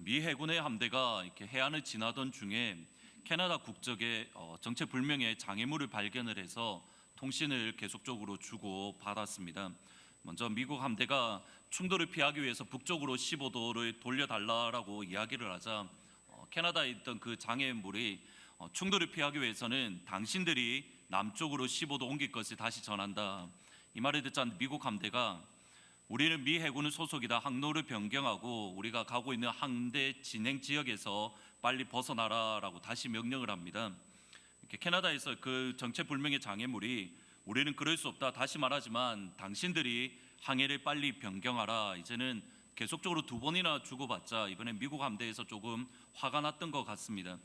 미 해군의 함대가 이렇게 해안을 지나던 중에 캐나다 국적의 정체불명의 장애물을 발견을 해서 통신을 계속적으로 주고 받았습니다. 먼저 미국 함대가 충돌을 피하기 위해서 북쪽으로 15도를 돌려달라고 이야기를 하자 캐나다에 있던 그 장애물이 충돌을 피하기 위해서는 당신들이 남쪽으로 15도 옮길 것을 다시 전한다. 이 말을 듣자 미국 함대가 우리는 미 해군의 소속이다. 항로를 변경하고 우리가 가고 있는 함대 진행 지역에서 빨리 벗어나라라고 다시 명령을 합니다. 이렇게 캐나다에서 그 정체불명의 장애물이 우리는 그럴 수 없다. 다시 말하지만 당신들이 항해를 빨리 변경하라. 이제는 계속적으로 두 번이나 주고받자 이번엔 미국 함대에서 조금 화가 났던 것 같습니다.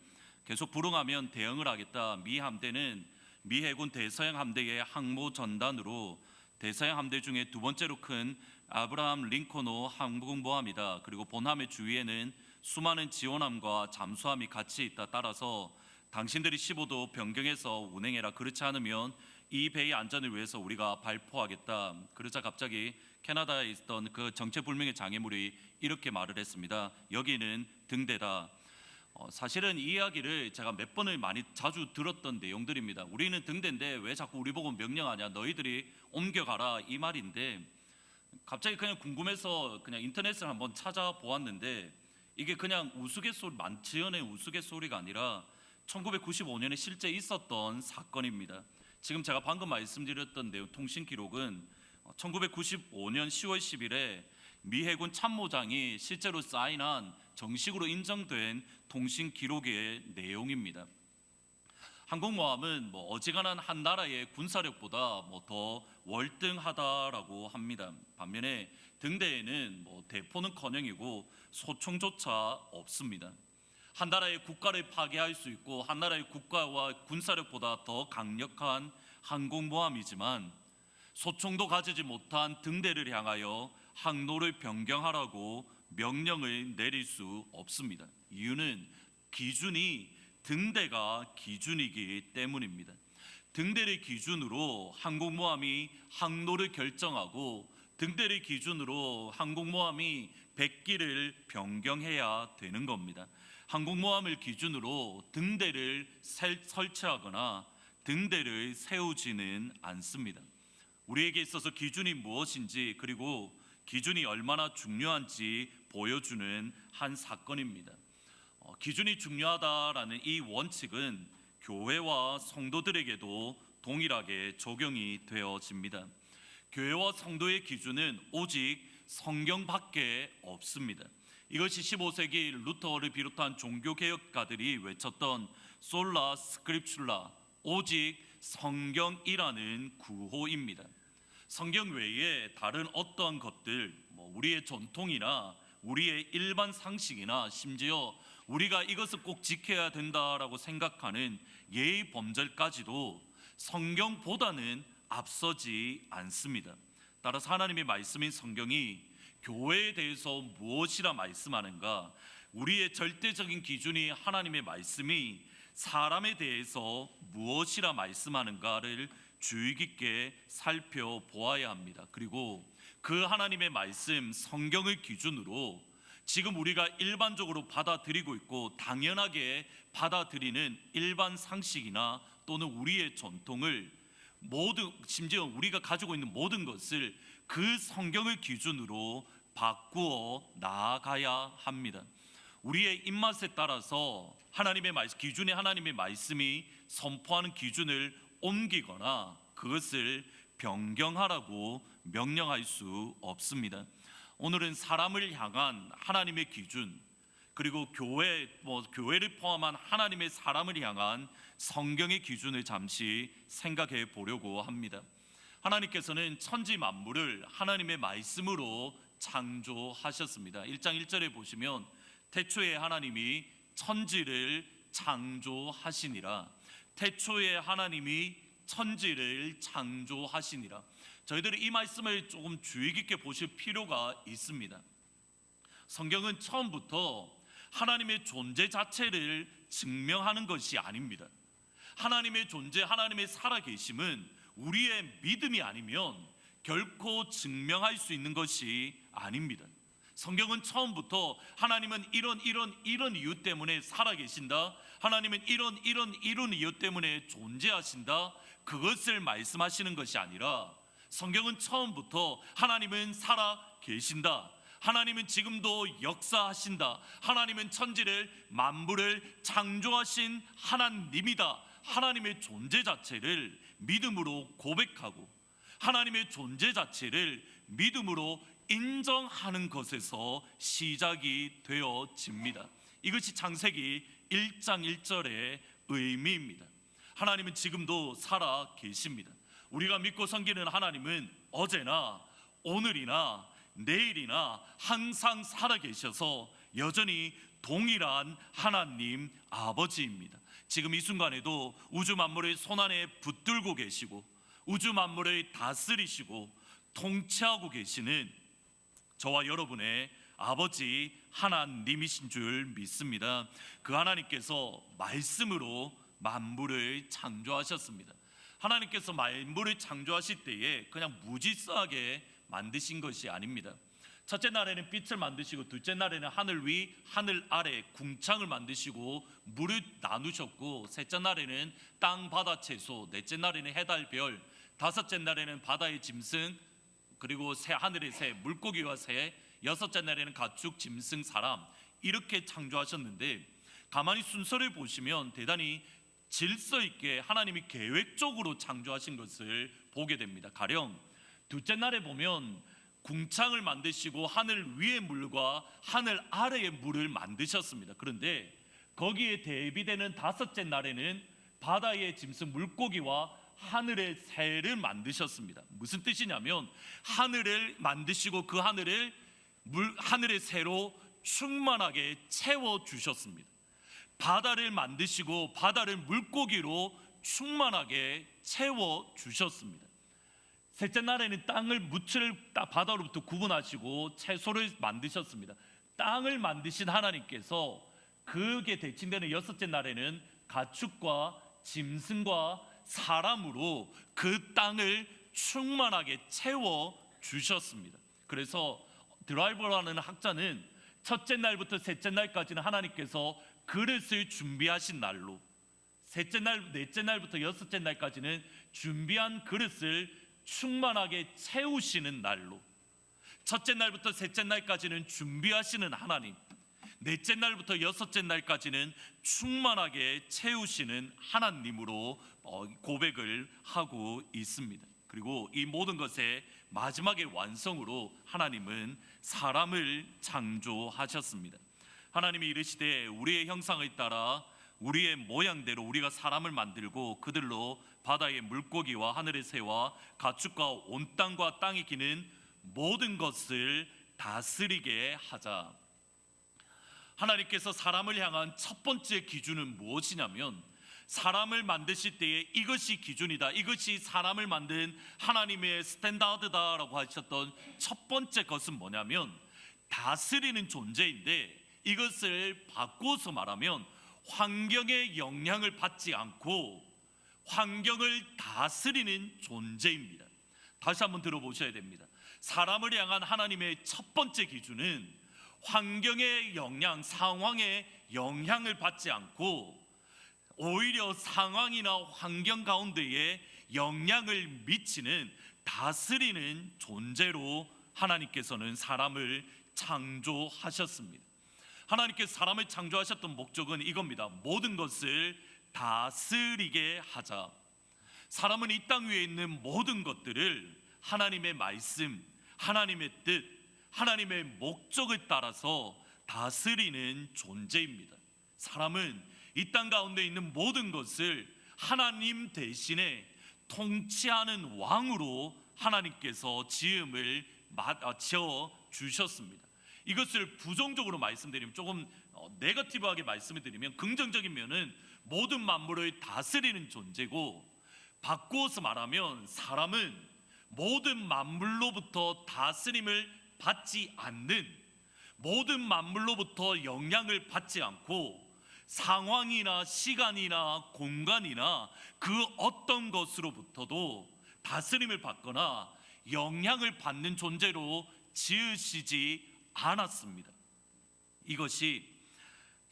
계속 불응하면 대응을 하겠다. 미 함대는 미 해군 대서양 함대의 항모 전단으로 대서양 함대 중에 두 번째로 큰 아브라함 링컨호 항공모함이다. 그리고 본함의 주위에는 수많은 지원함과 잠수함이 같이 있다. 따라서 당신들이 15도 변경해서 운행해라. 그렇지 않으면 이 배의 안전을 위해서 우리가 발포하겠다. 그러자 갑자기 캐나다에 있던 그 정체불명의 장애물이 이렇게 말을 했습니다. 여기는 등대다. 사실은 이 이야기를 제가 몇 번을 자주 들었던 내용들입니다. 우리는 등대인데 왜 자꾸 우리 보고 명령하냐, 너희들이 옮겨가라, 이 말인데 갑자기 그냥 궁금해서 그냥 인터넷을 한번 찾아보았는데 이게 그냥 우스갯소리, 만치연의 우스갯소리가 아니라 1995년에 실제 있었던 사건입니다. 지금 제가 방금 말씀드렸던 내용, 통신 기록은 1995년 10월 10일에 미 해군 참모장이 실제로 사인한 정식으로 인정된 통신 기록의 내용입니다. 항공모함은 어지간한 한 나라의 군사력보다 더 월등하다라고 합니다. 반면에 등대에는 대포는커녕이고 소총조차 없습니다. 한 나라의 국가를 파괴할 수 있고 한 나라의 국가와 군사력보다 더 강력한 항공모함이지만 소총도 가지지 못한 등대를 향하여 항로를 변경하라고 명령을 내릴 수 없습니다. 이유는 등대가 기준이기 때문입니다. 등대를 기준으로 항공모함이 항로를 결정하고 등대를 기준으로 항공모함이 백기를 변경해야 되는 겁니다. 항공모함을 기준으로 등대를 설치하거나 등대를 세우지는 않습니다. 우리에게 있어서 기준이 무엇인지 그리고 기준이 얼마나 중요한지 보여주는 한 사건입니다. 기준이 중요하다라는 이 원칙은 교회와 성도들에게도 동일하게 적용이 되어집니다. 교회와 성도의 기준은 오직 성경밖에 없습니다. 이것이 15세기 루터를 비롯한 종교개혁가들이 외쳤던 솔라 스크립츄라, 오직 성경이라는 구호입니다. 성경 외에 다른 어떠한 것들, 우리의 전통이나 우리의 일반 상식이나 심지어 우리가 이것을 꼭 지켜야 된다라고 생각하는 예의 범절까지도 성경보다는 앞서지 않습니다. 따라서 하나님의 말씀인 성경이 교회에 대해서 무엇이라 말씀하는가, 우리의 절대적인 기준이 하나님의 말씀이 사람에 대해서 무엇이라 말씀하는가를 주의 깊게 살펴보아야 합니다. 그리고 그 하나님의 말씀 성경을 기준으로 지금 우리가 일반적으로 받아들이고 있고 당연하게 받아들이는 일반 상식이나 또는 우리의 전통을 심지어 우리가 가지고 있는 모든 것을 그 성경을 기준으로 바꾸어 나아가야 합니다. 우리의 입맛에 따라서 하나님의 말씀, 기준의 하나님의 말씀이 선포하는 기준을 옮기거나 그것을 변경하라고 명령할 수 없습니다. 오늘은 사람을 향한 하나님의 기준, 그리고 교회를 포함한 하나님의 사람을 향한 성경의 기준을 잠시 생각해 보려고 합니다. 하나님께서는 천지 만물을 하나님의 말씀으로 창조하셨습니다. 1장 1절에 보시면 태초에 하나님이 천지를 창조하시니라. 태초에 하나님이 천지를 창조하시니라. 저희들이 이 말씀을 조금 주의 깊게 보실 필요가 있습니다. 성경은 처음부터 하나님의 존재 자체를 증명하는 것이 아닙니다. 하나님의 존재, 하나님의 살아계심은 우리의 믿음이 아니면 결코 증명할 수 있는 것이 아닙니다. 성경은 처음부터 하나님은 이런 이유 때문에 살아계신다, 하나님은 이런 이유 때문에 존재하신다, 그것을 말씀하시는 것이 아니라 성경은 처음부터 하나님은 살아계신다, 하나님은 지금도 역사하신다, 하나님은 천지를 만물을 창조하신 하나님이다, 하나님의 존재 자체를 믿음으로 고백하고 하나님의 존재 자체를 믿음으로 인정하는 것에서 시작이 되어집니다. 이것이 창세기 1장 1절의 의미입니다. 하나님은 지금도 살아 계십니다. 우리가 믿고 섬기는 하나님은 어제나 오늘이나 내일이나 항상 살아 계셔서 여전히 동일한 하나님 아버지입니다. 지금 이 순간에도 우주 만물의 손안에 붙들고 계시고 우주 만물을 다스리시고 통치하고 계시는 저와 여러분의 아버지 하나님이신 줄 믿습니다. 그 하나님께서 말씀으로 만물을 창조하셨습니다. 하나님께서 만물을 창조하실 때에 그냥 무질서하게 만드신 것이 아닙니다. 첫째 날에는 빛을 만드시고 둘째 날에는 하늘 위 하늘 아래 궁창을 만드시고 물을 나누셨고 셋째 날에는 땅 바다 채소, 넷째 날에는 해달 별, 다섯째 날에는 바다의 짐승, 그리고 새 하늘의 새, 물고기와 새, 여섯째 날에는 가축, 짐승, 사람, 이렇게 창조하셨는데 가만히 순서를 보시면 대단히 질서 있게 하나님이 계획적으로 창조하신 것을 보게 됩니다. 가령 둘째 날에 보면 궁창을 만드시고 하늘 위의 물과 하늘 아래의 물을 만드셨습니다. 그런데 거기에 대비되는 다섯째 날에는 바다의 짐승, 물고기와 하늘의 새를 만드셨습니다. 무슨 뜻이냐면 하늘을 만드시고 그 하늘을 하늘의 새로 충만하게 채워 주셨습니다. 바다를 만드시고 바다를 물고기로 충만하게 채워 주셨습니다. 셋째 날에는 땅을 묻을 바다로부터 구분하시고 채소를 만드셨습니다. 땅을 만드신 하나님께서 그게 대칭되는 여섯째 날에는 가축과 짐승과 사람으로 그 땅을 충만하게 채워 주셨습니다. 그래서 드라이버라는 학자는 첫째 날부터 셋째 날까지는 하나님께서 그릇을 준비하신 날로, 셋째 날, 넷째 날부터 여섯째 날까지는 준비한 그릇을 충만하게 채우시는 날로, 첫째 날부터 셋째 날까지는 준비하시는 하나님, 넷째 날부터 여섯째 날까지는 충만하게 채우시는 하나님으로 고백을 하고 있습니다. 그리고 이 모든 것의 마지막의 완성으로 하나님은 사람을 창조하셨습니다. 하나님이 이르시되 우리의 형상을 따라 우리의 모양대로 우리가 사람을 만들고 그들로 바다의 물고기와 하늘의 새와 가축과 온 땅과 땅에 기는 모든 것을 다스리게 하자. 하나님께서 사람을 향한 첫 번째 기준은 무엇이냐면 사람을 만드실 때에 이것이 기준이다, 이것이 사람을 만든 하나님의 스탠다드다라고 하셨던 첫 번째 것은 뭐냐면 다스리는 존재인데, 이것을 바꿔서 말하면 환경의 영향을 받지 않고 환경을 다스리는 존재입니다. 다시 한번 들어보셔야 됩니다. 사람을 향한 하나님의 첫 번째 기준은 환경의 영향, 상황의 영향을 받지 않고 오히려 상황이나 환경 가운데에 영향을 미치는 다스리는 존재로 하나님께서는 사람을 창조하셨습니다. 하나님께서 사람을 창조하셨던 목적은 이겁니다. 모든 것을 다스리게 하자. 사람은 이 땅 위에 있는 모든 것들을 하나님의 말씀, 하나님의 뜻, 하나님의 목적을 따라서 다스리는 존재입니다. 사람은 이 땅 가운데 있는 모든 것을 하나님 대신에 통치하는 왕으로 하나님께서 지음을 지어 주셨습니다. 이것을 부정적으로 말씀드리면, 조금 네거티브하게 말씀을 드리면, 긍정적인 면은 모든 만물을 다스리는 존재고, 바꾸어서 말하면 사람은 모든 만물로부터 다스림을 받지 않는, 모든 만물로부터 영향을 받지 않고 상황이나 시간이나 공간이나 그 어떤 것으로부터도 다스림을 받거나 영향을 받는 존재로 지으시지 않았습니다. 이것이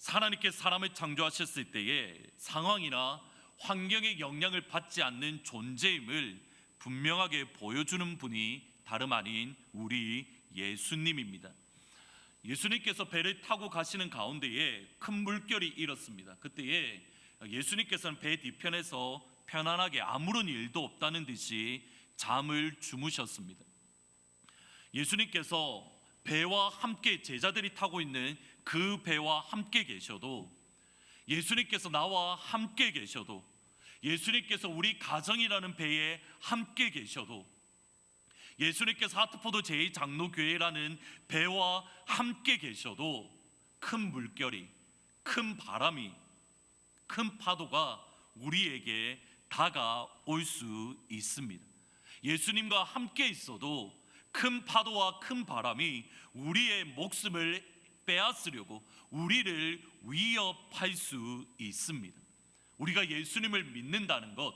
하나님께 사람을 창조하셨을 때에 상황이나 환경의 영향을 받지 않는 존재임을 분명하게 보여주는 분이 다름 아닌 우리 예수님입니다. 예수님께서 배를 타고 가시는 가운데에 큰 물결이 일었습니다. 그때에 예수님께서는 배 뒤편에서 편안하게 아무런 일도 없다는 듯이 잠을 주무셨습니다. 예수님께서 배와 함께 제자들이 타고 있는 그 배와 함께 계셔도, 예수님께서 나와 함께 계셔도, 예수님께서 우리 가정이라는 배에 함께 계셔도, 예수님께서 하트포드 제2장로교회라는 배와 함께 계셔도 큰 물결이, 큰 바람이, 큰 파도가 우리에게 다가올 수 있습니다. 예수님과 함께 있어도 큰 파도와 큰 바람이 우리의 목숨을 빼앗으려고 우리를 위협할 수 있습니다. 우리가 예수님을 믿는다는 것,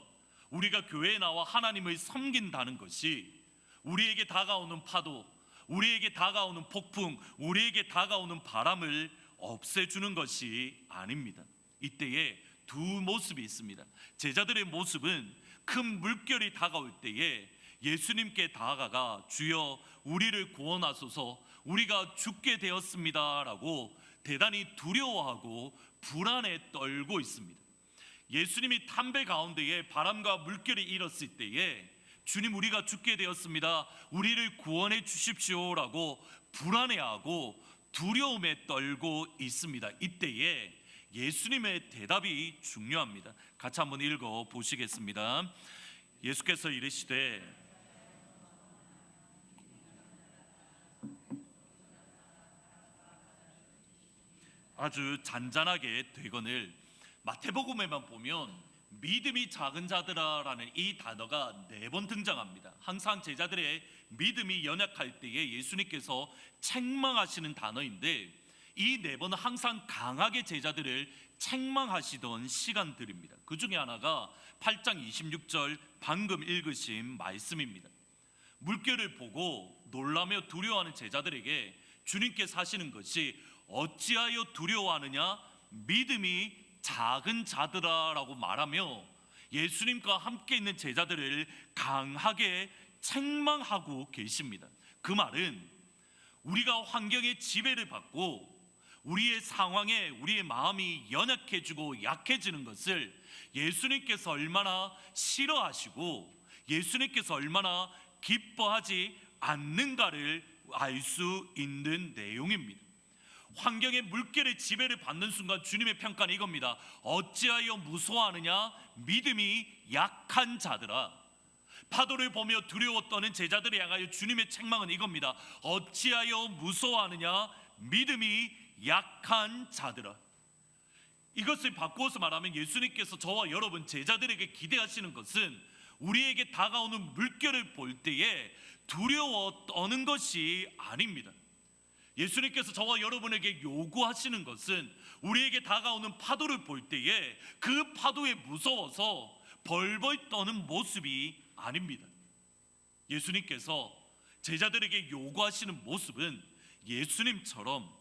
우리가 교회에 나와 하나님을 섬긴다는 것이 우리에게 다가오는 파도, 우리에게 다가오는 폭풍, 우리에게 다가오는 바람을 없애주는 것이 아닙니다. 이때에 두 모습이 있습니다. 제자들의 모습은 큰 물결이 다가올 때에 예수님께 다가가 주여 우리를 구원하소서, 우리가 죽게 되었습니다 라고 대단히 두려워하고 불안에 떨고 있습니다. 예수님이 탄배 가운데에 바람과 물결이 일었을 때에 주님 우리가 죽게 되었습니다, 우리를 구원해 주십시오 라고 불안해하고 두려움에 떨고 있습니다. 이때에 예수님의 대답이 중요합니다. 같이 한번 읽어 보시겠습니다. 예수께서 이르시되 아주 잔잔하게 되거늘, 마태복음에만 보면 믿음이 작은 자들아라는 이 단어가 4번 등장합니다. 항상 제자들의 믿음이 연약할 때에 예수님께서 책망하시는 단어인데, 이 4번은 항상 강하게 제자들을 책망하시던 시간들입니다. 그 중에 하나가 8장 26절 방금 읽으신 말씀입니다. 물결을 보고 놀라며 두려워하는 제자들에게 주님께서 하시는 것이 어찌하여 두려워하느냐, 믿음이 작은 자들아 라고 말하며 예수님과 함께 있는 제자들을 강하게 책망하고 계십니다. 그 말은 우리가 환경의 지배를 받고 우리의 상황에 우리의 마음이 연약해지고 약해지는 것을 예수님께서 얼마나 싫어하시고 예수님께서 얼마나 기뻐하지 않는가를 알 수 있는 내용입니다. 환경의 물결의 지배를 받는 순간 주님의 평가는 이겁니다. 어찌하여 무서워하느냐, 믿음이 약한 자들아. 파도를 보며 두려워 떠는 제자들을 향하여 주님의 책망은 이겁니다. 어찌하여 무서워하느냐, 믿음이 약한 자들아. 이것을 바꾸어서 말하면 예수님께서 저와 여러분 제자들에게 기대하시는 것은 우리에게 다가오는 물결을 볼 때에 두려워 떠는 것이 아닙니다. 예수님께서 저와 여러분에게 요구하시는 것은 우리에게 다가오는 파도를 볼 때에 그 파도에 무서워서 벌벌 떠는 모습이 아닙니다. 예수님께서 제자들에게 요구하시는 모습은 예수님처럼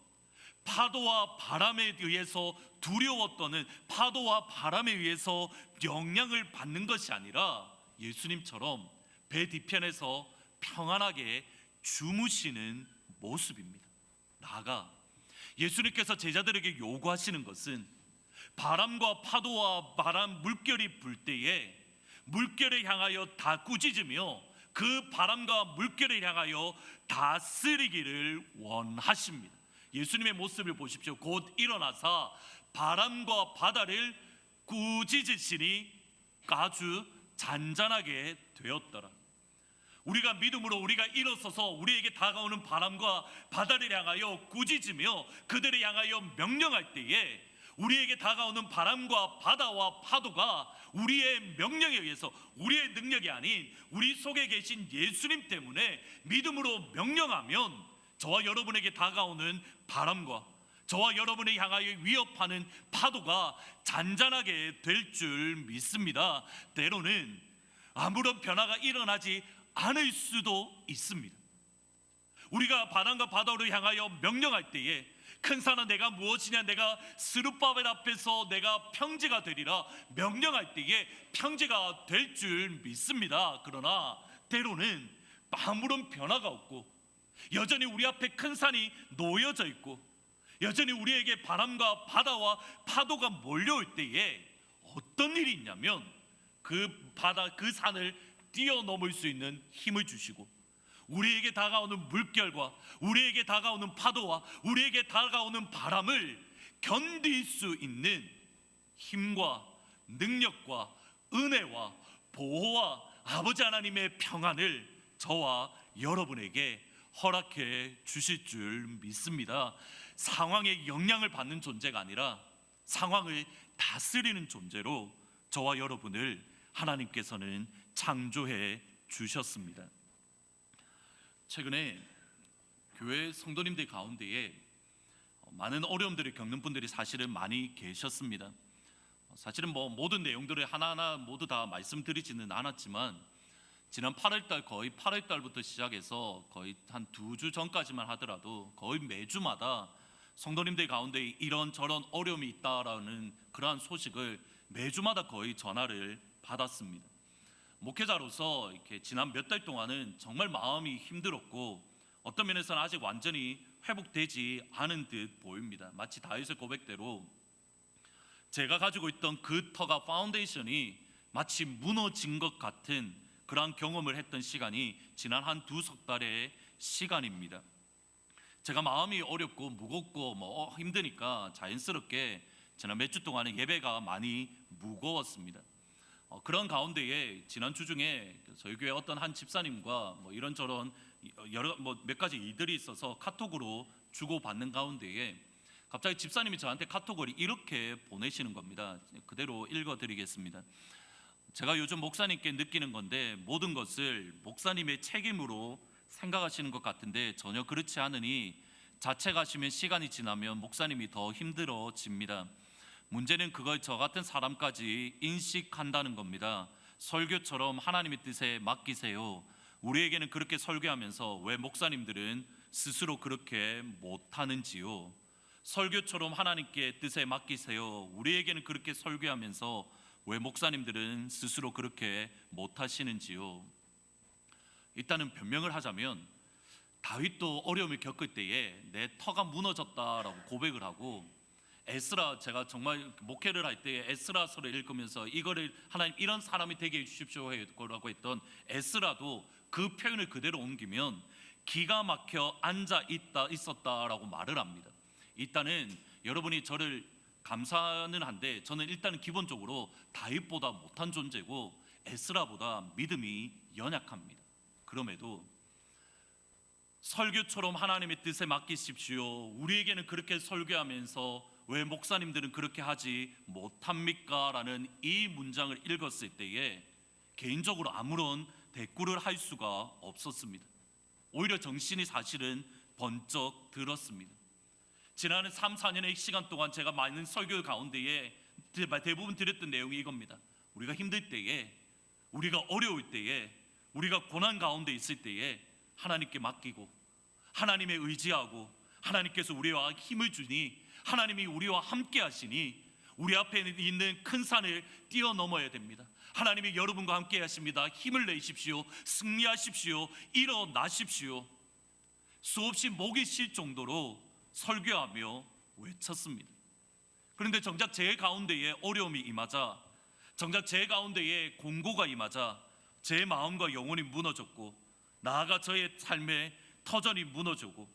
파도와 바람에 의해서 두려워 떠는, 파도와 바람에 의해서 영향을 받는 것이 아니라 예수님처럼 배 뒤편에서 평안하게 주무시는 모습입니다. 나아가 예수님께서 제자들에게 요구하시는 것은 바람과 파도와 바람, 물결이 불 때에 물결을 향하여 다 꾸짖으며 그 바람과 물결을 향하여 다스리기를 원하십니다. 예수님의 모습을 보십시오. 곧 일어나사 바람과 바다를 꾸짖으시니 아주 잔잔하게 되었더라. 우리가 믿음으로 우리가 일어서서 우리에게 다가오는 바람과 바다를 향하여 꾸짖으며 그들을 향하여 명령할 때에 우리에게 다가오는 바람과 바다와 파도가 우리의 명령에 의해서, 우리의 능력이 아닌 우리 속에 계신 예수님 때문에 믿음으로 명령하면 저와 여러분에게 다가오는 바람과 저와 여러분을 향하여 위협하는 파도가 잔잔하게 될 줄 믿습니다. 때로는 아무런 변화가 일어나지 않을 수도 있습니다. 우리가 바람과 바다로 향하여 명령할 때에 큰 산아 내가 무엇이냐, 내가 스룹바벨 앞에서 내가 평지가 되리라 명령할 때에 평지가 될 줄 믿습니다. 그러나 때로는 아무런 변화가 없고 여전히 우리 앞에 큰 산이 놓여져 있고 여전히 우리에게 바람과 바다와 파도가 몰려올 때에 어떤 일이 있냐면 그 바다, 그 산을 뛰어넘을 수 있는 힘을 주시고 우리에게 다가오는 물결과 우리에게 다가오는 파도와 우리에게 다가오는 바람을 견딜 수 있는 힘과 능력과 은혜와 보호와 아버지 하나님의 평안을 저와 여러분에게 허락해 주실 줄 믿습니다. 상황에 영향을 받는 존재가 아니라 상황을 다스리는 존재로 저와 여러분을 하나님께서는 창조해 주셨습니다. 최근에 교회 성도님들 가운데에 많은 어려움들을 겪는 분들이 사실은 많이 계셨습니다. 사실은 모든 내용들을 하나하나 모두 다 말씀드리지는 않았지만 지난 8월달 거의 8월달부터 시작해서 거의 한 2주 전까지만 하더라도 거의 매주마다 성도님들 가운데 이런저런 어려움이 있다라는 그러한 소식을 매주마다 거의 전화를 받았습니다. 목회자로서 이렇게 지난 몇 달 동안은 정말 마음이 힘들었고 어떤 면에서는 아직 완전히 회복되지 않은 듯 보입니다. 마치 다윗의 고백대로 제가 가지고 있던 그 터가 파운데이션이 마치 무너진 것 같은 그러한 경험을 했던 시간이 지난 한 2석 달의 시간입니다. 제가 마음이 어렵고 무겁고 힘드니까 자연스럽게 지난 몇 주 동안은 예배가 많이 무거웠습니다. 그런 가운데에 지난 주 중에 저희 교회 어떤 한 집사님과 이런저런 여러 몇 가지 일들이 있어서 카톡으로 주고받는 가운데에 갑자기 집사님이 저한테 카톡을 이렇게 보내시는 겁니다. 그대로 읽어드리겠습니다. 제가 요즘 목사님께 느끼는 건데 모든 것을 목사님의 책임으로 생각하시는 것 같은데 전혀 그렇지 않으니 자책하시면 시간이 지나면 목사님이 더 힘들어집니다. 문제는 그걸 저 같은 사람까지 인식한다는 겁니다. 설교처럼 하나님의 뜻에 맡기세요. 우리에게는 그렇게 설교하면서 왜 목사님들은 스스로 그렇게 못하는지요? 설교처럼 하나님께 뜻에 맡기세요. 우리에게는 그렇게 설교하면서 왜 목사님들은 스스로 그렇게 못하시는지요? 일단은 변명을 하자면 다윗도 어려움을 겪을 때에 내 터가 무너졌다라고 고백을 하고 에스라, 제가 정말 목회를 할 때 에스라서를 읽으면서 이거를 하나님 이런 사람이 되게 해주십시오라고 했던 에스라도 그 표현을 그대로 옮기면 기가 막혀 앉아 있었다라고 말을 합니다. 일단은 여러분이 저를 감사는 한데 저는 일단은 기본적으로 다윗보다 못한 존재고 에스라보다 믿음이 연약합니다. 그럼에도 설교처럼 하나님의 뜻에 맡기십시오. 우리에게는 그렇게 설교하면서 왜 목사님들은 그렇게 하지 못합니까? 라는 이 문장을 읽었을 때에 개인적으로 아무런 대꾸를 할 수가 없었습니다. 오히려 정신이 사실은 번쩍 들었습니다. 지난 3, 4년의 시간 동안 제가 많은 설교 가운데에 대부분 드렸던 내용이 이겁니다. 우리가 힘들 때에, 우리가 어려울 때에, 우리가 고난 가운데 있을 때에 하나님께 맡기고 하나님에 의지하고 하나님께서 우리와 힘을 주니 하나님이 우리와 함께 하시니 우리 앞에 있는 큰 산을 뛰어넘어야 됩니다. 하나님이 여러분과 함께 하십니다. 힘을 내십시오. 승리하십시오. 일어나십시오. 수없이 목이 쉴 정도로 설교하며 외쳤습니다. 그런데 정작 제 가운데에 어려움이 임하자, 정작 제 가운데에 공고가 임하자 제 마음과 영혼이 무너졌고 나아가 저의 삶의 터전이 무너지고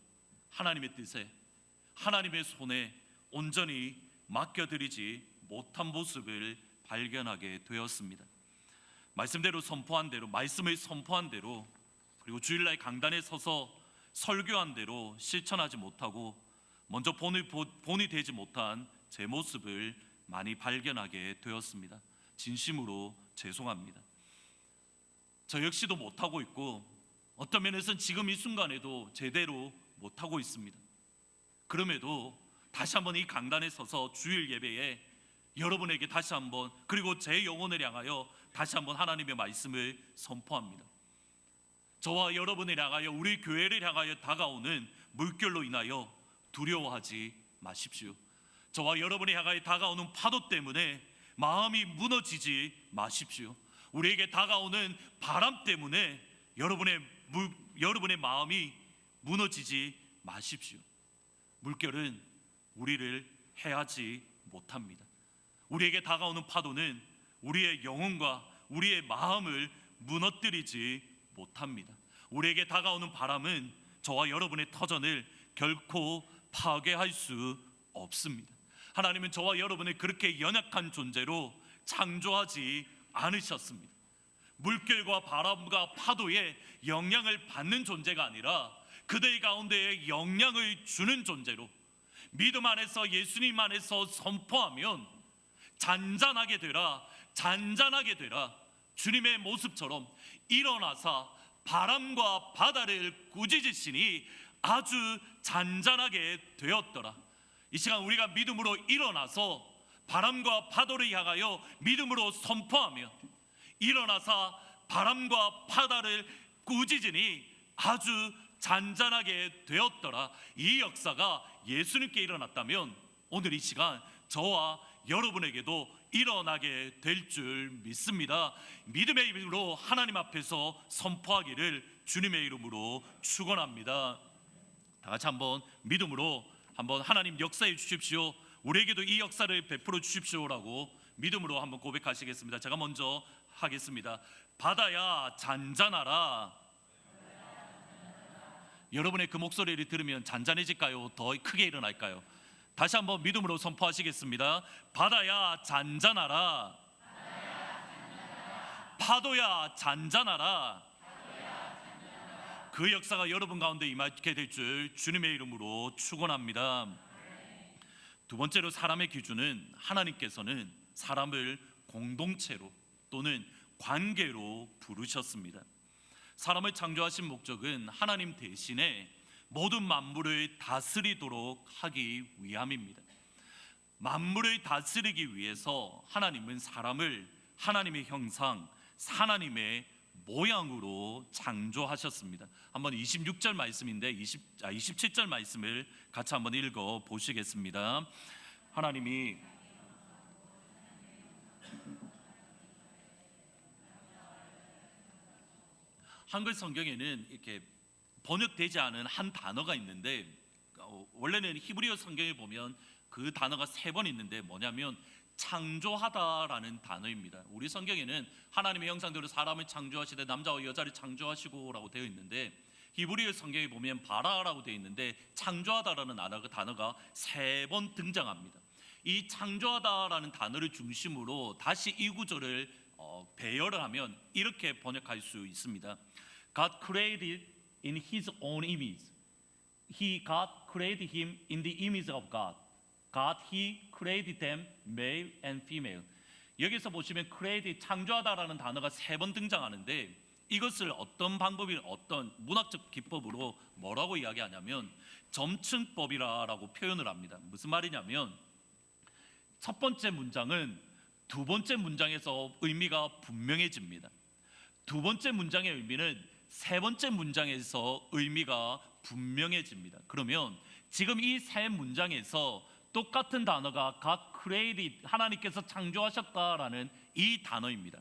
하나님의 뜻에, 하나님의 손에 온전히 맡겨드리지 못한 모습을 발견하게 되었습니다. 말씀대로 선포한 대로, 말씀을 선포한 대로, 그리고 주일날 강단에 서서 설교한 대로 실천하지 못하고 먼저 본이 되지 못한 제 모습을 많이 발견하게 되었습니다. 진심으로 죄송합니다. 저 역시도 못하고 있고 어떤 면에서는 지금 이 순간에도 제대로 못하고 있습니다. 그럼에도 다시 한번 이 강단에 서서 주일 예배에 여러분에게 다시 한번, 그리고 제 영혼을 향하여 다시 한번 하나님의 말씀을 선포합니다. 저와 여러분을 향하여, 우리 교회를 향하여 다가오는 물결로 인하여 두려워하지 마십시오. 저와 여러분이 향하여 다가오는 파도 때문에 마음이 무너지지 마십시오. 우리에게 다가오는 바람 때문에 여러분의 마음이 무너지지 마십시오. 물결은 우리를 해하지 못합니다. 우리에게 다가오는 파도는 우리의 영혼과 우리의 마음을 무너뜨리지 못합니다. 우리에게 다가오는 바람은 저와 여러분의 터전을 결코 파괴할 수 없습니다. 하나님은 저와 여러분을 그렇게 연약한 존재로 창조하지 않으셨습니다. 물결과 바람과 파도에 영향을 받는 존재가 아니라 그들 가운데에 영향을 주는 존재로, 믿음 안에서, 예수님 안에서 선포하면 잔잔하게 되라, 잔잔하게 되라, 주님의 모습처럼 일어나사 바람과 바다를 꾸짖으시니 아주 잔잔하게 되었더라. 이 시간 우리가 믿음으로 일어나서 바람과 파도를 향하여 믿음으로 선포하며 일어나사 바람과 바다를 꾸짖으니 아주 잔잔하게 되었더라. 이 역사가 예수님께 일어났다면 오늘 이 시간 저와 여러분에게도 일어나게 될 줄 믿습니다. 믿음의 이름으로 하나님 앞에서 선포하기를 주님의 이름으로 축원합니다. 다 같이 한번 믿음으로 한번 하나님 역사해 주십시오, 우리에게도 이 역사를 베풀어 주십시오라고 믿음으로 한번 고백하시겠습니다. 제가 먼저 하겠습니다. 바다야 잔잔하라. 여러분의 그 목소리를 들으면 잔잔해질까요? 더 크게 일어날까요? 다시 한번 믿음으로 선포하시겠습니다. 바다야 잔잔하라. 파도야 잔잔하라. 그 역사가 여러분 가운데 임하게 될 줄 주님의 이름으로 축원합니다. 두 번째로 사람의 기준은, 하나님께서는 사람을 공동체로 또는 관계로 부르셨습니다. 사람을 창조하신 목적은 하나님 대신에 모든 만물을 다스리도록 하기 위함입니다. 만물을 다스리기 위해서 하나님은 사람을 하나님의 형상, 하나님의 모양으로 창조하셨습니다. 한번 26절 말씀인데 27절 말씀을 같이 한번 읽어 보시겠습니다. 하나님이 한글 성경에는 이렇게 번역되지 않은 한 단어가 있는데, 원래는 히브리어 성경에 보면 그 단어가 3번 있는데 뭐냐면 창조하다라는 단어입니다. 우리 성경에는 하나님의 형상대로 사람을 창조하시되 남자와 여자를 창조하시고 라고 되어 있는데, 히브리어 성경에 보면 바라라고 되어 있는데 창조하다라는 단어가 3번 등장합니다. 이 창조하다라는 단어를 중심으로 다시 이 구절을 배열을 하면 이렇게 번역할 수 있습니다. God created in His own image. God created him in the image of God. God, He created them male and female. 여기서 보시면 create, 창조하다라는 단어가 3번 등장하는데, 이것을 어떤 방법이, 어떤 문학적 기법으로 뭐라고 이야기하냐면 점층법이라고 표현을 합니다. 무슨 말이냐면 첫 번째 문장은 두 번째 문장에서 의미가 분명해집니다. 두 번째 문장의 의미는 세 번째 문장에서 의미가 분명해집니다. 그러면 지금 이 세 문장에서 똑같은 단어가 God created, 하나님께서 창조하셨다라는 이 단어입니다.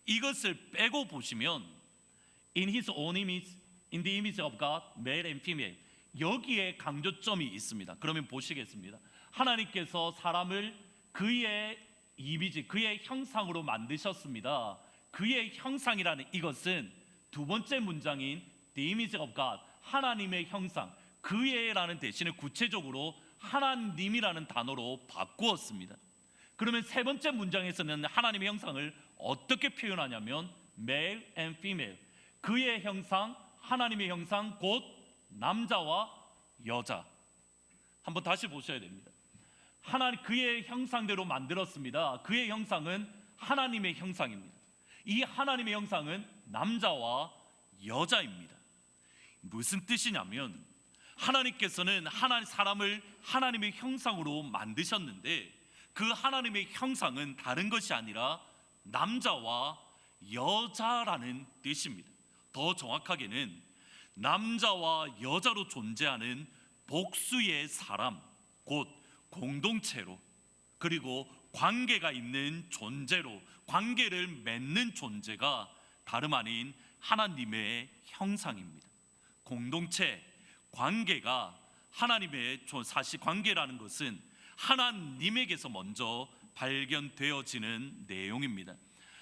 이것을 빼고 보시면 In His own image, in the image of God, male and female, 여기에 강조점이 있습니다. 그러면 보시겠습니다. 하나님께서 사람을 그의 이미지, 그의 형상으로 만드셨습니다. 그의 형상이라는 이것은 두 번째 문장인 The image of God, 하나님의 형상, 그의라는 대신에 구체적으로 하나님이라는 단어로 바꾸었습니다. 그러면 세 번째 문장에서는 하나님의 형상을 어떻게 표현하냐면 male and female, 그의 형상, 하나님의 형상, 곧 남자와 여자. 한번 다시 보셔야 됩니다. 하나님, 그의 형상대로 만들었습니다. 그의 형상은 하나님의 형상입니다. 이 하나님의 형상은 남자와 여자입니다. 무슨 뜻이냐면 하나님께서는 사람을 하나님의 형상으로 만드셨는데 그 하나님의 형상은 다른 것이 아니라 남자와 여자라는 뜻입니다. 더 정확하게는 남자와 여자로 존재하는 복수의 사람, 곧 공동체로, 그리고 관계가 있는 존재로, 관계를 맺는 존재가 다름 아닌 하나님의 형상입니다. 공동체, 관계가 하나님의 사실 관계라는 것은 하나님에게서 먼저 발견되어지는 내용입니다.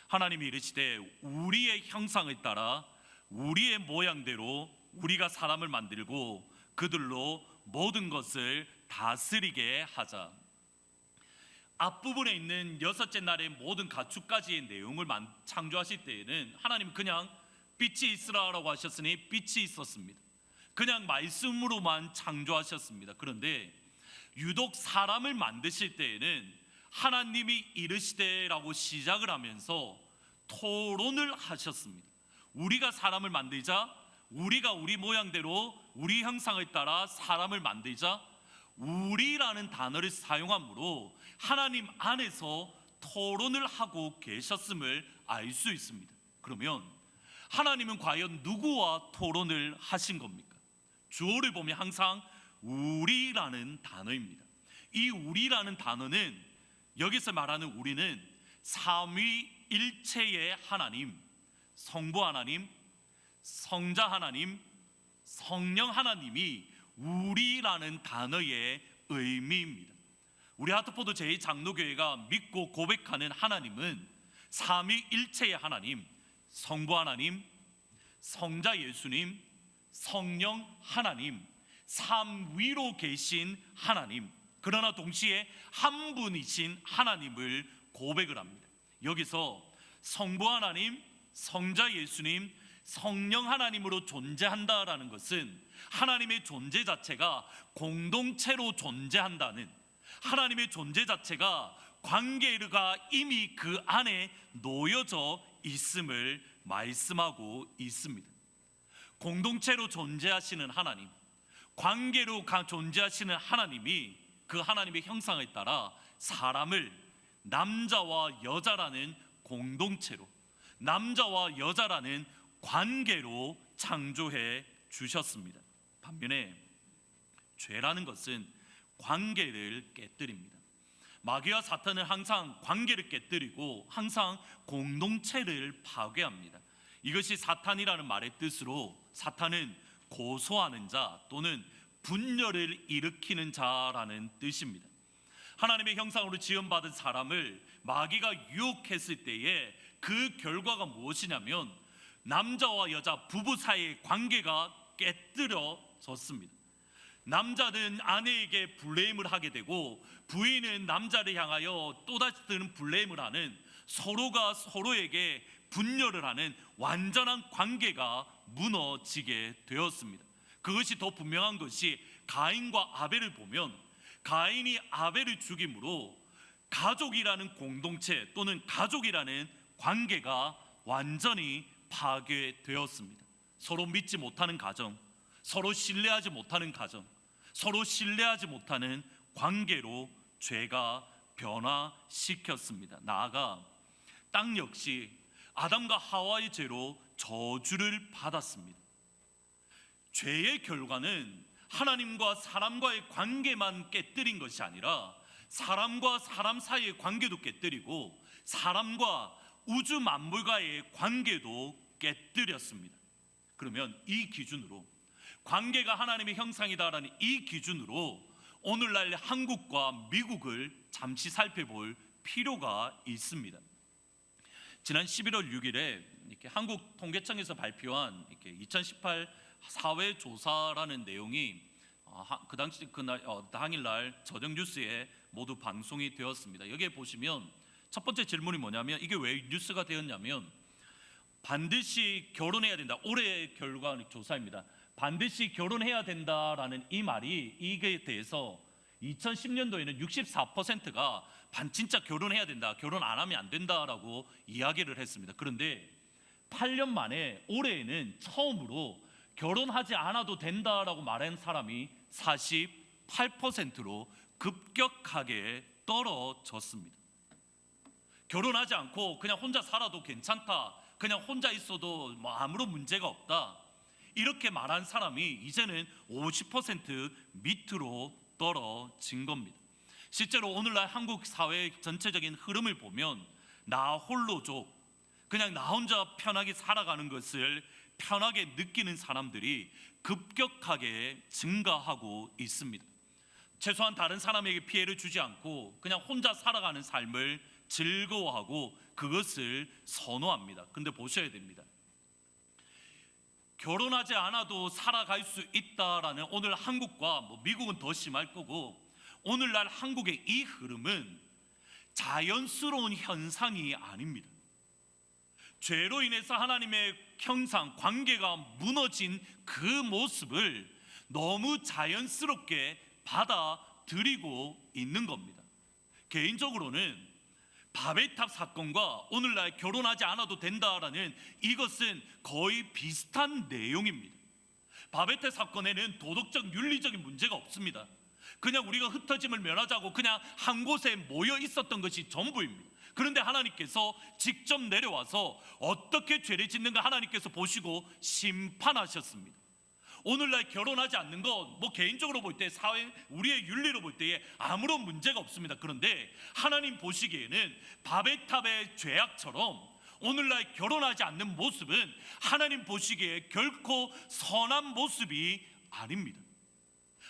하나님이 이르시되 우리의 형상을 따라 우리의 모양대로 우리가 사람을 만들고 그들로 모든 것을 다스리게 하자. 앞부분에 있는 여섯째 날의 모든 가축까지의 내용을 창조하실 때에는 하나님 그냥 빛이 있으라라고 하셨으니 빛이 있었습니다. 그냥 말씀으로만 창조하셨습니다. 그런데 유독 사람을 만드실 때에는 하나님이 이르시되라고 시작을 하면서 토론을 하셨습니다. 우리가 사람을 만들자, 우리가 우리 모양대로 우리 형상을 따라 사람을 만들자, 우리라는 단어를 사용함으로 하나님 안에서 토론을 하고 계셨음을 알 수 있습니다. 그러면 하나님은 과연 누구와 토론을 하신 겁니까? 주어를 보면 항상 우리라는 단어입니다. 이 우리라는 단어는 여기서 말하는 우리는 삼위일체의 하나님, 성부 하나님, 성자 하나님, 성령 하나님이 우리라는 단어의 의미입니다. 우리 하트포드 제2장로교회가 믿고 고백하는 하나님은 삼위일체의 하나님, 성부 하나님, 성자 예수님, 성령 하나님, 삼위로 계신 하나님, 그러나 동시에 한 분이신 하나님을 고백을 합니다. 여기서 성부 하나님, 성자 예수님, 성령 하나님으로 존재한다라는 것은 하나님의 존재 자체가 공동체로 존재한다는, 하나님의 존재 자체가 관계가 이미 그 안에 놓여져 있음을 말씀하고 있습니다. 공동체로 존재하시는 하나님, 관계로 존재하시는 하나님이 그 하나님의 형상을 따라 사람을 남자와 여자라는 공동체로, 남자와 여자라는 관계로 창조해 주셨습니다. 반면에 죄라는 것은 관계를 깨뜨립니다. 마귀와 사탄은 항상 관계를 깨뜨리고 항상 공동체를 파괴합니다. 이것이 사탄이라는 말의 뜻으로, 사탄은 고소하는 자 또는 분열을 일으키는 자라는 뜻입니다. 하나님의 형상으로 지음받은 사람을 마귀가 유혹했을 때에 그 결과가 무엇이냐면 남자와 여자 부부 사이의 관계가 깨뜨려졌습니다. 남자는 아내에게 블레임을 하게 되고 부인은 남자를 향하여 또다시 드는 블레임을 하는, 서로가 서로에게 분열을 하는 완전한 관계가 무너지게 되었습니다. 그것이 더 분명한 것이 가인과 아벨을 보면 가인이 아벨을 죽임으로 가족이라는 공동체 또는 가족이라는 관계가 완전히 파괴되었습니다. 서로 믿지 못하는 가정, 서로 신뢰하지 못하는 가정, 서로 신뢰하지 못하는 관계로 죄가 변화시켰습니다. 나아가 땅 역시 아담과 하와의 죄로 저주를 받았습니다. 죄의 결과는 하나님과 사람과의 관계만 깨뜨린 것이 아니라 사람과 사람 사이의 관계도 깨뜨리고 사람과 우주 만물과의 관계도 깨뜨렸습니다. 그러면 이 기준으로, 관계가 하나님의 형상이다라는 이 기준으로 오늘날 한국과 미국을 잠시 살펴볼 필요가 있습니다. 지난 11월 6일에 이렇게 한국통계청에서 발표한 2018 사회조사라는 내용이 그 당시 당일날 저녁 뉴스에 모두 방송이 되었습니다. 여기에 보시면 첫 번째 질문이 뭐냐면, 이게 왜 뉴스가 되었냐면, 반드시 결혼해야 된다. 올해의 결과 조사입니다. 반드시 결혼해야 된다라는 이 말이, 이게 대해서 2010년도에는 64%가 진짜 결혼해야 된다, 결혼 안 하면 안 된다라고 이야기를 했습니다. 그런데 8년 만에 올해에는 처음으로 결혼하지 않아도 된다라고 말한 사람이 48%로 급격하게 떨어졌습니다. 결혼하지 않고 그냥 혼자 살아도 괜찮다, 그냥 혼자 있어도 뭐 아무런 문제가 없다, 이렇게 말한 사람이 이제는 50% 밑으로 떨어진 겁니다. 실제로 오늘날 한국 사회의 전체적인 흐름을 보면 나 홀로족, 그냥 나 혼자 편하게 살아가는 것을 편하게 느끼는 사람들이 급격하게 증가하고 있습니다. 최소한 다른 사람에게 피해를 주지 않고 그냥 혼자 살아가는 삶을 즐거워하고 그것을 선호합니다. 근데 보셔야 됩니다. 결혼하지 않아도 살아갈 수 있다라는 오늘 한국과 미국은 더 심할 거고, 오늘날 한국의 이 흐름은 자연스러운 현상이 아닙니다. 죄로 인해서 하나님의 형상, 관계가 무너진 그 모습을 너무 자연스럽게 받아들이고 있는 겁니다. 개인적으로는 바벨탑 사건과 오늘날 결혼하지 않아도 된다라는 이것은 거의 비슷한 내용입니다. 바벨탑 사건에는 도덕적 윤리적인 문제가 없습니다. 그냥 우리가 흩어짐을 면하자고 그냥 한 곳에 모여 있었던 것이 전부입니다. 그런데 하나님께서 직접 내려와서 어떻게 죄를 짓는가 하나님께서 보시고 심판하셨습니다. 오늘날 결혼하지 않는 것, 개인적으로 볼 때, 사회 우리의 윤리로 볼 때에 아무런 문제가 없습니다. 그런데 하나님 보시기에는 바벨탑의 죄악처럼 오늘날 결혼하지 않는 모습은 하나님 보시기에 결코 선한 모습이 아닙니다.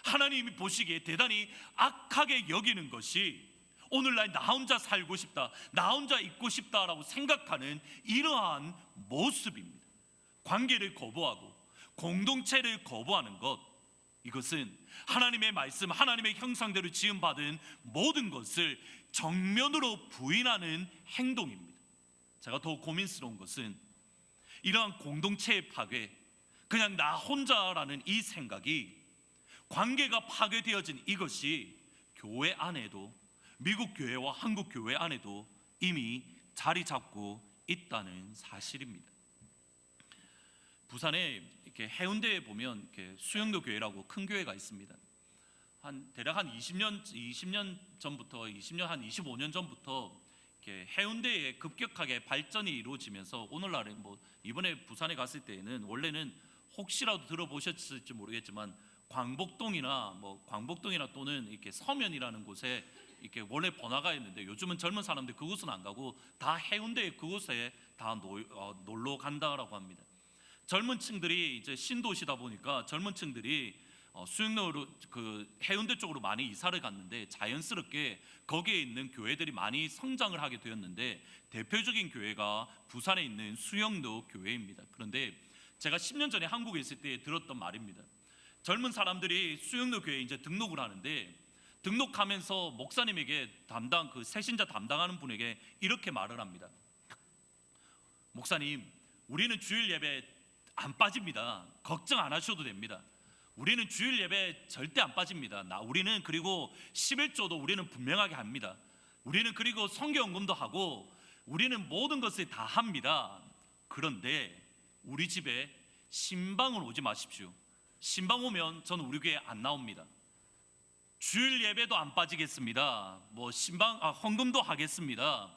하나님이 보시기에 대단히 악하게 여기는 것이 오늘날 나 혼자 살고 싶다, 나 혼자 있고 싶다라고 생각하는 이러한 모습입니다. 관계를 거부하고 공동체를 거부하는 것, 이것은 하나님의 말씀, 하나님의 형상대로 지음받은 모든 것을 정면으로 부인하는 행동입니다. 제가 더 고민스러운 것은 이러한 공동체의 파괴, 그냥 나 혼자라는 이 생각이, 관계가 파괴되어진 이것이 교회 안에도, 미국 교회와 한국 교회 안에도 이미 자리 잡고 있다는 사실입니다. 부산에 이렇게 해운대에 보면 이렇게 수영로 교회라고 큰 교회가 있습니다. 대략 한 20년 전부터, 한 25년 전부터 이렇게 해운대에 급격하게 발전이 이루어지면서 오늘날에 이번에 부산에 갔을 때에는, 원래는 혹시라도 들어보셨을지 모르겠지만 광복동이나 또는 이렇게 서면이라는 곳에 이렇게 원래 번화가 있는데, 요즘은 젊은 사람들 그곳은 안 가고 다 해운대 그곳에 다 놀러 간다라고 합니다. 젊은 층들이 이제 신도시다 보니까 젊은 층들이 수영로로 그 해운대 쪽으로 많이 이사를 갔는데, 자연스럽게 거기에 있는 교회들이 많이 성장을 하게 되었는데, 대표적인 교회가 부산에 있는 수영로 교회입니다. 그런데 제가 10년 전에 한국에 있을 때 들었던 말입니다. 젊은 사람들이 수영로 교회에 이제 등록을 하는데, 등록하면서 목사님에게 그 새신자 담당하는 분에게 이렇게 말을 합니다. 목사님, 우리는 주일 예배 안 빠집니다. 걱정 안 하셔도 됩니다. 우리는 주일 예배 절대 안 빠집니다. 우리는 그리고 11조도 우리는 분명하게 합니다. 우리는 그리고 성경연금도 하고 우리는 모든 것을 다 합니다. 그런데 우리 집에 신방을 오지 마십시오. 신방 오면 저는 우리 교회 안 나옵니다. 주일 예배도 안 빠지겠습니다. 헌금도 하겠습니다.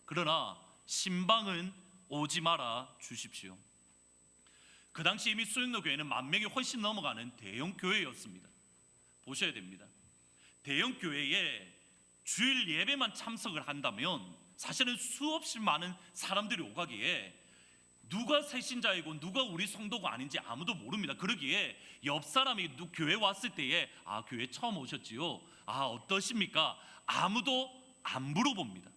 그러나 신방은 오지 말아 주십시오. 그 당시 이미 수영로 교회는 10,000명이 훨씬 넘어가는 대형 교회였습니다. 보셔야 됩니다. 대형 교회에 주일 예배만 참석을 한다면 사실은 수없이 많은 사람들이 오가기에 누가 새신자이고 누가 우리 성도가 아닌지 아무도 모릅니다. 그러기에 옆 사람이 교회 왔을 때에 교회 처음 오셨지요? 어떠십니까? 아무도 안 물어봅니다.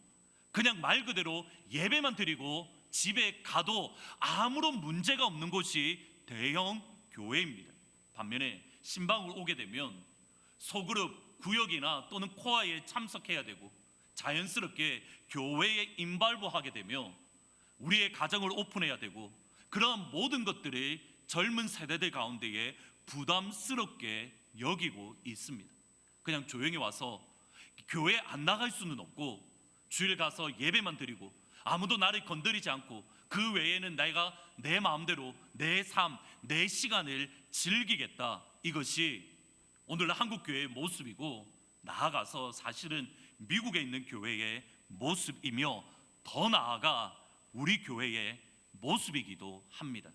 그냥 말 그대로 예배만 드리고 집에 가도 아무런 문제가 없는 곳이 대형 교회입니다. 반면에 신방을 오게 되면 소그룹, 구역이나 또는 코아에 참석해야 되고 자연스럽게 교회에 인발부하게 되며 우리의 가정을 오픈해야 되고, 그런 모든 것들을 젊은 세대들 가운데에 부담스럽게 여기고 있습니다. 그냥 조용히 와서 교회 안 나갈 수는 없고 주일 가서 예배만 드리고 아무도 나를 건드리지 않고 그 외에는 내가 내 마음대로 내 삶, 내 시간을 즐기겠다, 이것이 오늘날 한국 교회의 모습이고, 나아가서 사실은 미국에 있는 교회의 모습이며, 더 나아가 우리 교회의 모습이기도 합니다.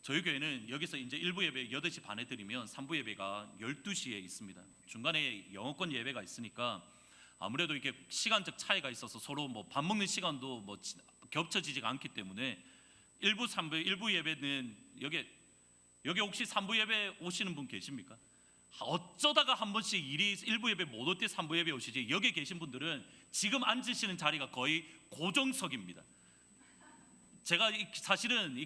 저희 교회는 여기서 이제 1부 예배 8시 반에 드리면 3부 예배가 12시에 있습니다. 중간에 영어권 예배가 있으니까 아무래도 이게 시간적 차이가 있어서 서로 뭐 밥 먹는 시간도 뭐 겹쳐지지가 않기 때문에 1부, 3부, 1부 예배는 여기 혹시 3부 예배 오시는 분 계십니까? 어쩌다가 한 번씩 일이 1부 예배 못 올 때 3부 예배 오시지, 여기 계신 분들은 지금 앉으시는 자리가 거의 고정석입니다. 제가 사실은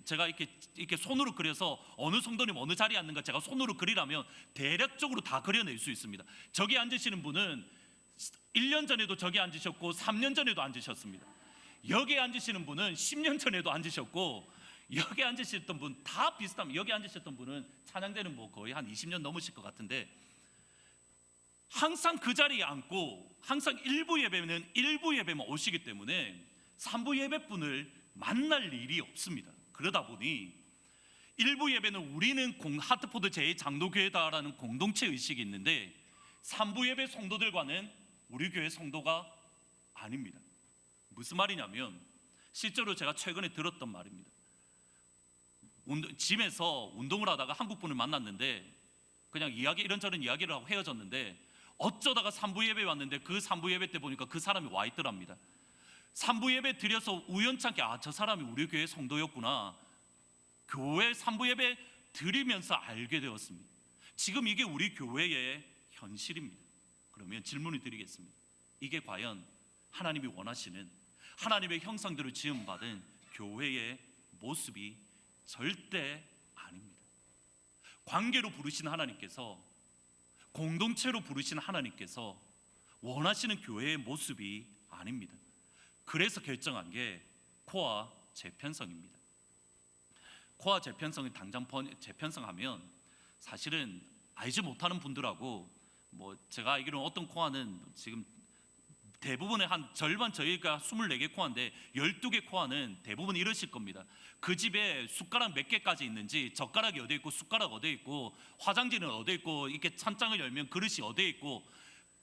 제가 이렇게 손으로 그려서 어느 성도님 어느 자리에 앉는가 제가 손으로 그리라면 대략적으로 다 그려낼 수 있습니다. 저기 앉으시는 분은 1년 전에도 저기 앉으셨고 3년 전에도 앉으셨습니다. 여기 앉으시는 분은 10년 전에도 앉으셨고, 여기 앉으셨던 분 다 비슷합니다. 여기 앉으셨던 분은 찬양대는 뭐 거의 한 20년 넘으실 것 같은데, 항상 그 자리에 앉고 항상 1부 예배만 오시기 때문에 3부 예배분을 만날 일이 없습니다. 그러다 보니 1부 예배는 우리는 하트포드 제2장로교회다라는 공동체 의식이 있는데, 3부 예배 성도들과는 우리 교회 성도가 아닙니다. 무슨 말이냐면, 실제로 제가 최근에 들었던 말입니다. 짐에서 운동을 하다가 한국 분을 만났는데 그냥 이런저런 이야기를 하고 헤어졌는데, 어쩌다가 3부 예배에 왔는데 그 3부 예배 때 보니까 그 사람이 와 있더랍니다. 3부 예배 드려서 우연찮게 저 사람이 우리 교회 성도였구나, 교회 3부 예배 드리면서 알게 되었습니다. 지금 이게 우리 교회의 현실입니다. 그러면 질문을 드리겠습니다. 이게 과연 하나님이 원하시는, 하나님의 형상대로 지음받은 교회의 모습이 절대 아닙니다. 관계로 부르신 하나님께서, 공동체로 부르신 하나님께서 원하시는 교회의 모습이 아닙니다. 그래서 결정한 게 코아 재편성입니다. 코아 재편성을 당장 재편성하면 사실은 알지 못하는 분들하고, 뭐 제가 알기로는 어떤 코아는 지금 대부분의 한 절반, 저희가 24개 코아인데 12개 코아는 대부분 이러실 겁니다. 그 집에 숟가락 몇 개까지 있는지, 젓가락이 어디 있고 숟가락 어디 있고 화장지는 어디 있고, 이렇게 찬장을 열면 그릇이 어디 있고,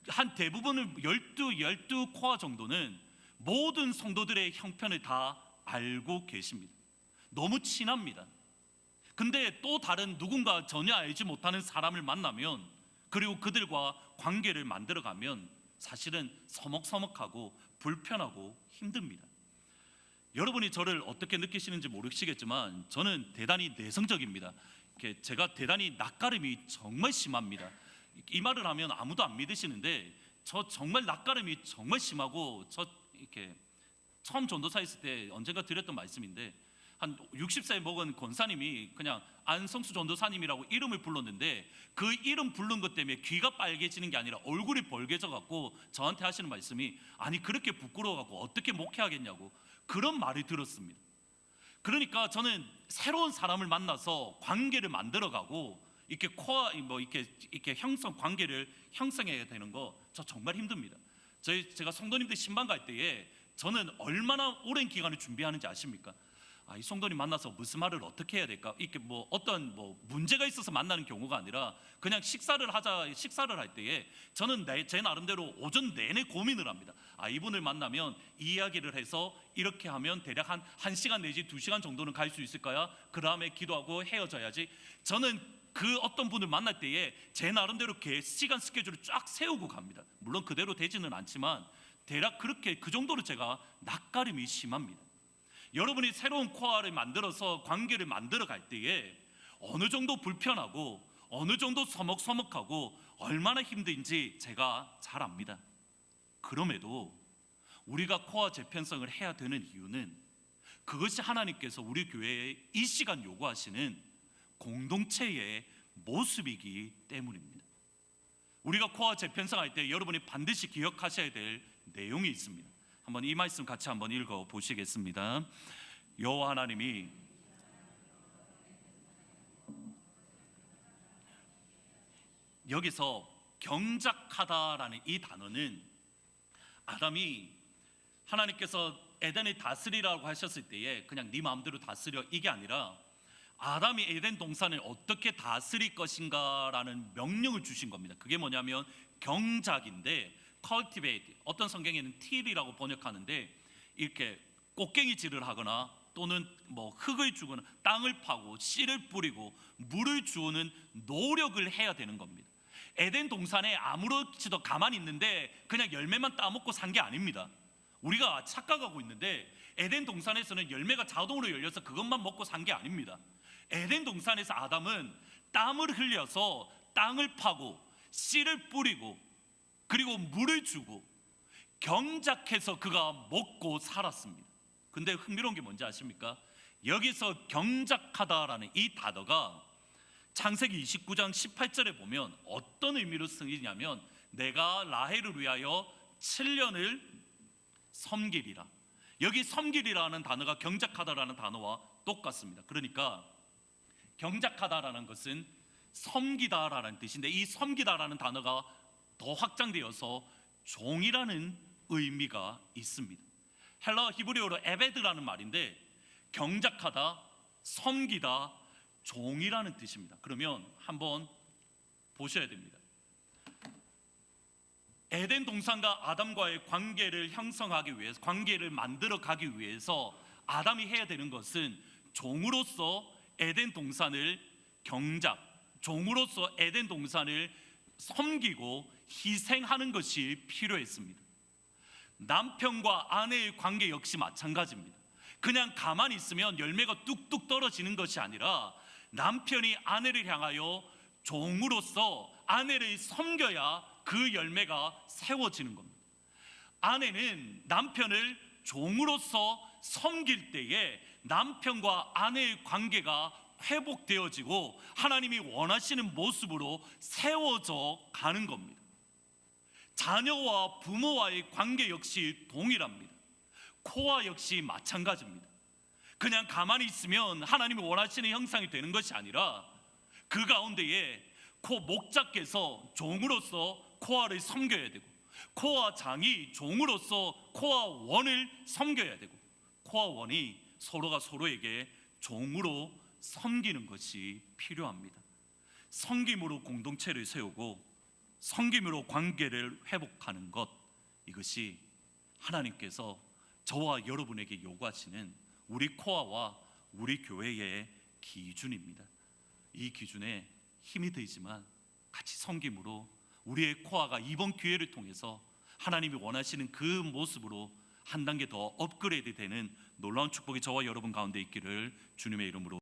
한 대부분을 12 코아 정도는 모든 성도들의 형편을 다 알고 계십니다. 너무 친합니다. 근데 또 다른 누군가 전혀 알지 못하는 사람을 만나면, 그리고 그들과 관계를 만들어가면 사실은 서먹서먹하고 불편하고 힘듭니다. 여러분이 저를 어떻게 느끼시는지 모르시겠지만 저는 대단히 내성적입니다. 제가 대단히 낯가림이 정말 심합니다. 이 말을 하면 아무도 안 믿으시는데, 저 정말 낯가림이 정말 심하고, 저 이렇게 처음 전도사 있을 때 언젠가 드렸던 말씀인데, 한 60세 먹은 권사님이 그냥 안성수 전도사님이라고 이름을 불렀는데, 그 이름 부른 것 때문에 귀가 빨개지는 게 아니라 얼굴이 벌개져 갖고 저한테 하시는 말씀이, 아니 그렇게 부끄러워 갖고 어떻게 목회하겠냐고 그런 말을 들었습니다. 그러니까 저는 새로운 사람을 만나서 관계를 만들어가고 이렇게 이렇게 관계를 형성해야 되는 거 저 정말 힘듭니다. 제가 성도님들 신방 갈 때에 저는 얼마나 오랜 기간을 준비하는지 아십니까? 이 성도님 만나서 무슨 말을 어떻게 해야 될까? 이렇게 어떤 문제가 있어서 만나는 경우가 아니라 그냥 식사를 할 때에 저는 제 나름대로 오전 내내 고민을 합니다. 이분을 만나면 이 이야기를 해서 이렇게 하면 대략 한 1시간 내지 2시간 정도는 갈 수 있을까요? 그 다음에 기도하고 헤어져야지. 저는 그 어떤 분을 만날 때에 제 나름대로 시간 스케줄을 쫙 세우고 갑니다. 물론 그대로 되지는 않지만 대략 그 정도로 제가 낯가림이 심합니다. 여러분이 새로운 코아를 만들어서 관계를 만들어 갈 때에 어느 정도 불편하고 어느 정도 서먹서먹하고 얼마나 힘든지 제가 잘 압니다. 그럼에도 우리가 코아 재편성을 해야 되는 이유는, 그것이 하나님께서 우리 교회에 이 시간 요구하시는 공동체의 모습이기 때문입니다. 우리가 코아 재편성할 때 여러분이 반드시 기억하셔야 될 내용이 있습니다. 한번 이 말씀 같이 한번 읽어 보시겠습니다. 여호와 하나님이 여기서 경작하다라는 이 단어는, 아담이 하나님께서 에덴을 다스리라고 하셨을 때에 그냥 네 마음대로 다스려 이게 아니라, 아담이 에덴 동산을 어떻게 다스릴 것인가라는 명령을 주신 겁니다. 그게 뭐냐면 경작인데, cultivate, 어떤 성경에는 till이라고 번역하는데, 이렇게 꽃갱이질을 하거나 또는 뭐 흙을 주거나 땅을 파고 씨를 뿌리고 물을 주는 노력을 해야 되는 겁니다. 에덴 동산에 아무렇지도 가만히 있는데 그냥 열매만 따먹고 산 게 아닙니다. 우리가 착각하고 있는데 에덴 동산에서는 열매가 자동으로 열려서 그것만 먹고 산 게 아닙니다. 에덴 동산에서 아담은 땀을 흘려서 땅을 파고 씨를 뿌리고 그리고 물을 주고 경작해서 그가 먹고 살았습니다. 근데 흥미로운 게 뭔지 아십니까? 여기서 경작하다라는 이 단어가 창세기 29장 18절에 보면 어떤 의미로 쓰이냐면 내가 라헬을 위하여 7년을 섬기리라. 여기 섬기리라는 단어가 경작하다라는 단어와 똑같습니다. 그러니까 경작하다라는 것은 섬기다라는 뜻인데 이 섬기다라는 단어가 더 확장되어서 종이라는 의미가 있습니다. 헬라어 히브리어로 에베드라는 말인데 경작하다, 섬기다, 종이라는 뜻입니다. 그러면 한번 보셔야 됩니다. 에덴 동산과 아담과의 관계를 형성하기 위해서, 관계를 만들어 가기 위해서 아담이 해야 되는 것은 종으로서 에덴 동산을 경작, 종으로서 에덴 동산을 섬기고 희생하는 것이 필요했습니다. 남편과 아내의 관계 역시 마찬가지입니다. 그냥 가만히 있으면 열매가 뚝뚝 떨어지는 것이 아니라 남편이 아내를 향하여 종으로서 아내를 섬겨야 그 열매가 세워지는 겁니다. 아내는 남편을 종으로서 섬길 때에 남편과 아내의 관계가 회복되어지고 하나님이 원하시는 모습으로 세워져 가는 겁니다. 자녀와 부모와의 관계 역시 동일합니다. 코와 역시 마찬가지입니다. 그냥 가만히 있으면 하나님이 원하시는 형상이 되는 것이 아니라 그 가운데에 코 목자께서 종으로서 코아를 섬겨야 되고 코아 장이 종으로서 코아 원을 섬겨야 되고 코아 원이 서로가 서로에게 종으로 섬기는 것이 필요합니다. 섬김으로 공동체를 세우고 섬김으로 관계를 회복하는 것, 이것이 하나님께서 저와 여러분에게 요구하시는 우리 코아와 우리 교회의 기준입니다. 이 기준에 힘이 들지만 같이 섬김으로 우리의 코아가 이번 기회를 통해서 하나님이 원하시는 그 모습으로 한 단계 더 업그레이드 되는 놀라운 축복이 저와 여러분 가운데 있기를 주님의 이름으로